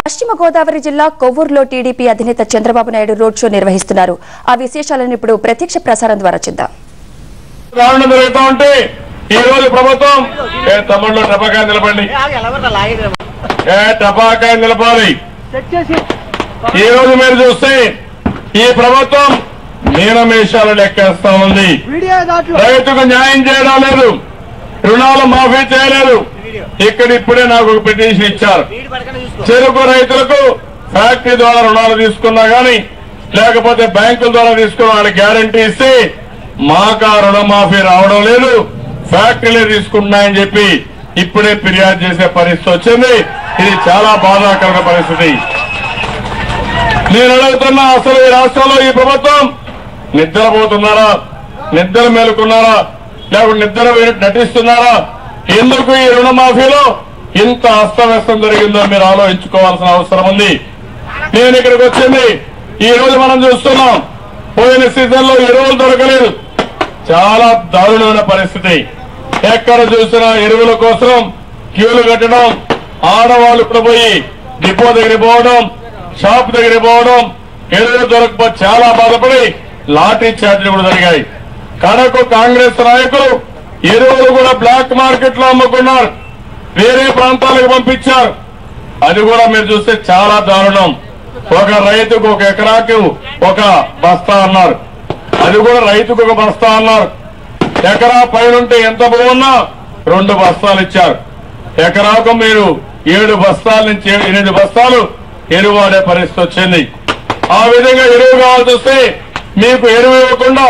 పశ్చిమ గోదావరి జిల్లా కొవ్వూరులో టీడీపీ అధినేత చంద్రబాబు నాయుడు రోడ్ షో నిర్వహిస్తున్నారు. ఆ విశేషాలను ఇప్పుడు ప్రత్యక్ష ప్రసారం ద్వారా చూద్దాం. ఈ రోజు ప్రభుత్వం తమ్ముళ్ళు టపాకాయ నిలబడి టపాకాయ నిలబడి ఈ రోజు మీరు చూస్తే ఈ ప్రభుత్వం మీనమేషాలు లెక్కేస్తా ఉంది. రైతుకు న్యాయం చేయడం లేదు, రుణాలు మాఫీ చేయలేదు. ఇక్కడ ఇప్పుడే నాకు ఒక పిటిషన్ ఇచ్చారు. చెరుకు రైతులకు ఫ్యాక్టరీ ద్వారా రుణాలు తీసుకున్నా గానీ లేకపోతే బ్యాంకుల ద్వారా తీసుకున్న వాళ్ళకి గ్యారంటీ ఇస్తే మాకు రుణమాఫీ రావడం లేదు, ఫ్యాక్టరీలే తీసుకుంటున్నాయని చెప్పి ఇప్పుడే ఫిర్యాదు చేసే పరిస్థితి వచ్చింది. ఇది చాలా బాధాకరమైన పరిస్థితి. నేను అడుగుతున్నా, అసలు ఈ రాష్ట్రంలో ఈ ప్రభుత్వం నిద్రపోతున్నారా, నిద్ర మేలుకున్నారా, లేకపోతే నిద్ర నటిస్తున్నారా? ఎందుకు ఈ రుణమాఫీలో ఇంత అస్తవ్యస్తం జరిగిందో మీరు ఆలోచించుకోవాల్సిన అవసరం ఉంది. నేను ఇక్కడికి వచ్చింది ఈ రోజు మనం చూస్తున్నాం, పోయిన సీజన్ లో ఎరువులు దొరకలేదు, చాలా దారుణమైన పరిస్థితి. ఎక్కడ చూసినా ఎరువుల కోసం క్యూలు కట్టడం, ఆడవాళ్ళు ఇప్పుడు పోయి డిపో దగ్గర పోవడం, షాప్ దగ్గర పోవడం, ఎరువులు దొరకపోతే చాలా బాధపడి లాఠీ చార్జీలు కూడా జరిగాయి. కడకు కాంగ్రెస్ నాయకులు ఎరువులు కూడా బ్లాక్ మార్కెట్ లో అమ్ముకున్నారు, వేరే ప్రాంతాలకు పంపించారు. అది కూడా మీరు చూస్తే చాలా దారుణం. ఒక రైతుకు ఒక ఎకరాకు ఒక బస్తా అన్నారు, అది కూడా రైతుకు ఒక బస్తా అన్నారు. ఎకరా పైనుంటే ఎంత బాగున్నా 2 బస్తాలు ఇచ్చారు. ఎకరాకు మీరు 7 బస్తాల నుంచి 8 బస్తాలు ఎరువు వాడే పరిస్థితి వచ్చింది. ఆ విధంగా ఎరువు కావాల్సి వస్తే మీకు ఎరువు ఇవ్వకుండా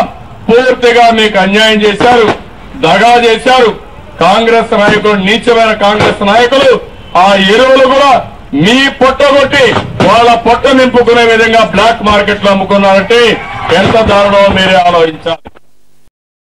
పూర్తిగా మీకు అన్యాయం చేశారు, దగా చేశారు. కాంగ్రెస్ నాయకులు, నీచమైన కాంగ్రెస్ నాయకులు ఆ ఎరువులు కూడా మీ పొట్టగొట్టి వాళ్ళ పొట్ట నింపుకునే విధంగా బ్లాక్ మార్కెట్ లో అమ్ముకున్నారంటే ఎంత దారుణమో మీరే ఆలోచించాలి.